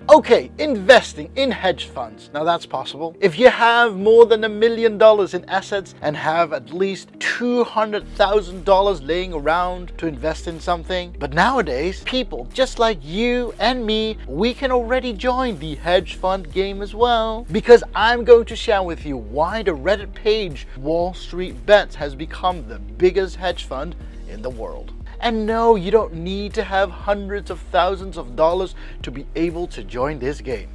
Okay, investing in hedge funds. Now that's possible. If you have more than $1 million in assets and have at least $200,000 laying around to invest in something. But nowadays, people just like you and me, we can already join the hedge fund game as well. Because I'm going to share with you why the Reddit page WallStreetBets has become the biggest hedge fund in the world. And no, you don't need to have hundreds of thousands of dollars to be able to join this game.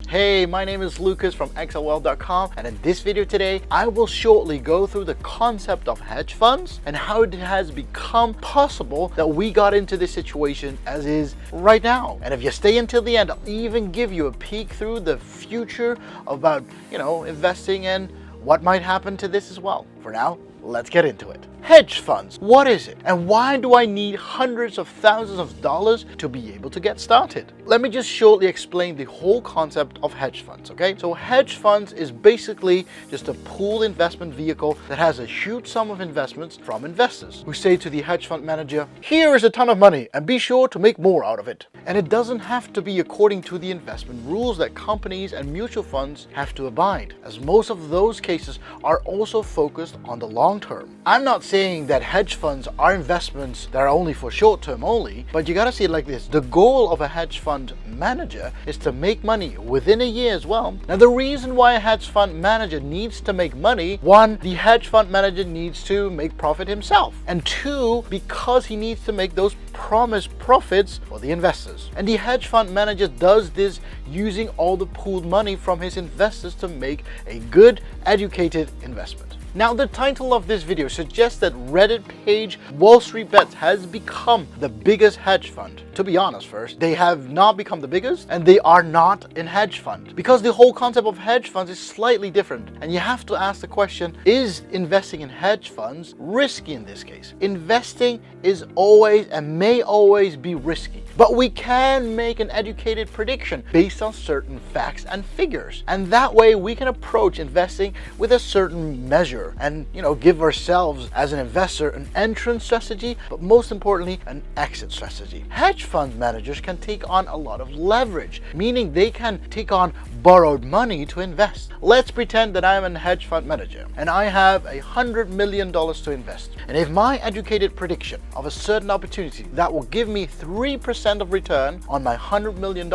Hey, my name is Lukas from XLWealth.com, and in this video today, I will shortly go through the concept of hedge funds and how it has become possible that we got into this situation as is right now. And if you stay until the end, I'll even give you a peek through the future about, investing and what might happen to this as well. For now, let's get into it. Hedge funds, what is it? And why do I need hundreds of thousands of dollars to be able to get started? Let me just shortly explain the whole concept of hedge funds, okay? So hedge funds is basically just a pooled investment vehicle that has a huge sum of investments from investors who say to the hedge fund manager, here is a ton of money and be sure to make more out of it. And it doesn't have to be according to the investment rules that companies and mutual funds have to abide, as most of those cases are also focused on the long term. I'm not saying that hedge funds are investments that are only for short term only, but you gotta see it like this. The goal of a hedge fund manager is to make money within a year as well. Now the reason why a hedge fund manager needs to make money, one, the hedge fund manager needs to make profit himself, and two, because he needs to make those promised profits for the investors. And the hedge fund manager does this using all the pooled money from his investors to make a good, educated investment. Now the title of this video suggests that Reddit page WallStreetBets has become the biggest hedge fund. To be honest first, they have not become the biggest and they are not in hedge fund. Because the whole concept of hedge funds is slightly different, and you have to ask the question, is investing in hedge funds risky in this case? Investing is always and may always be risky, but we can make an educated prediction based on certain facts and figures. And that way we can approach investing with a certain measure and give ourselves as an investor an entrance strategy, but most importantly an exit strategy. Hedge fund managers can take on a lot of leverage, meaning they can take on borrowed money to invest. Let's pretend that I'm a hedge fund manager and I have $100 million to invest, and if my educated prediction of a certain opportunity that will give me 3% of return on my $100 million,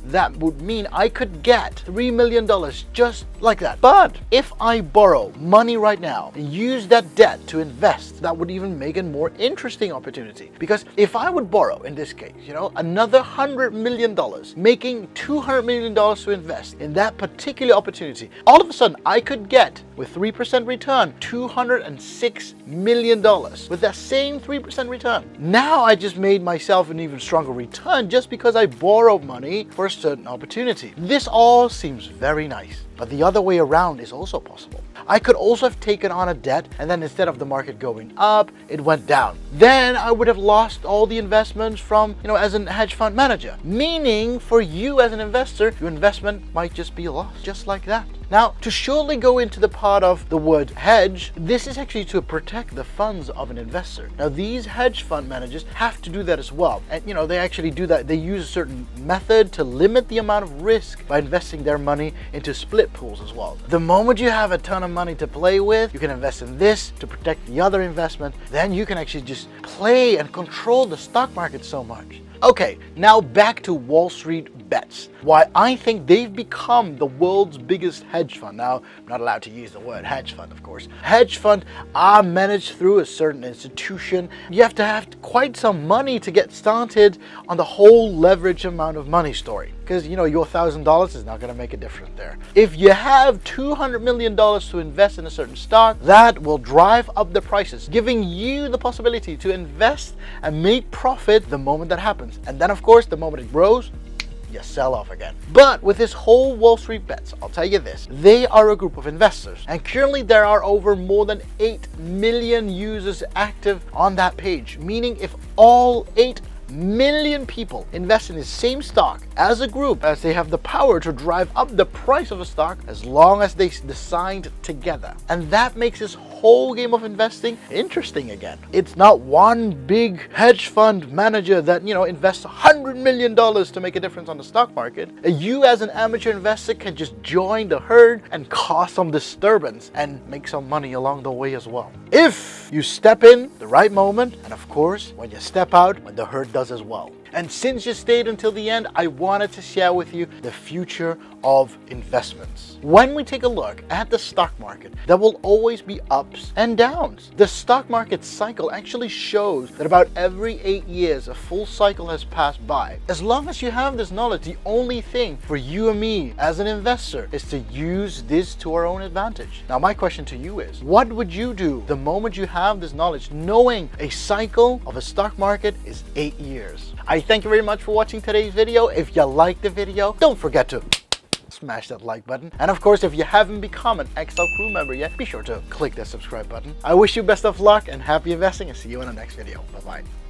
that would mean I could get $3 million just like that. But if I borrow money right now and use that debt to invest, that would even make a more interesting opportunity. Because if I would borrow, in this case, another $100 million, making $200 million to invest in that particular opportunity, all of a sudden I could get, with 3% return, $206 million with that same 3% return. Now I just made myself an even stronger return just because I borrowed money for a certain opportunity. This all seems very nice, but the other way around is also possible. I could also have taken on a debt, and then instead of the market going up, it went down. Then I would have lost all the investments from, as a hedge fund manager. Meaning for you as an investor, your investment might just be lost, just like that. Now, to shortly go into the part of the word hedge, this is actually to protect the funds of an investor. Now, these hedge fund managers have to do that as well. And, they actually do that. They use a certain method to limit the amount of risk by investing their money into split pools as well. The moment you have a ton of money to play with, you can invest in this to protect the other investment. Then you can actually just play and control the stock market so much. Okay, now back to WallStreetBets. Why I think they've become the world's biggest hedge fund. Now, I'm not allowed to use the word hedge fund, of course. Hedge fund are managed through a certain institution. You have to have quite some money to get started on the whole leverage amount of money story. Because, your $1,000 is not going to make a difference there. If you have $200 million to invest in a certain stock, that will drive up the prices, giving you the possibility to invest and make profit the moment that happens. And then, of course, the moment it grows, you sell off again. But with this whole WallStreetBets, I'll tell you this, they are a group of investors, and currently there are over more than 8 million users active on that page, meaning if all 8 million people invest in the same stock as a group, as they have the power to drive up the price of a stock as long as they decide together. And that makes this whole game of investing interesting again. It's not one big hedge fund manager that, invests $100 million to make a difference on the stock market. You as an amateur investor can just join the herd and cause some disturbance and make some money along the way as well. If you step in the right moment, and of course, when you step out, when the herd does as well. And since you stayed until the end, I wanted to share with you the future of investments. When we take a look at the stock market, there will always be ups and downs. The stock market cycle actually shows that about every 8 years, a full cycle has passed by. As long as you have this knowledge, the only thing for you and me as an investor is to use this to our own advantage. Now, my question to you is, what would you do the moment you have this knowledge, knowing a cycle of a stock market is 8 years? I thank you very much for watching today's video. If you liked the video, don't forget to smash that like button. And of course, if you haven't become an XL crew member yet, be sure to click that subscribe button. I wish you best of luck and happy investing, and see you in the next video. Bye-bye.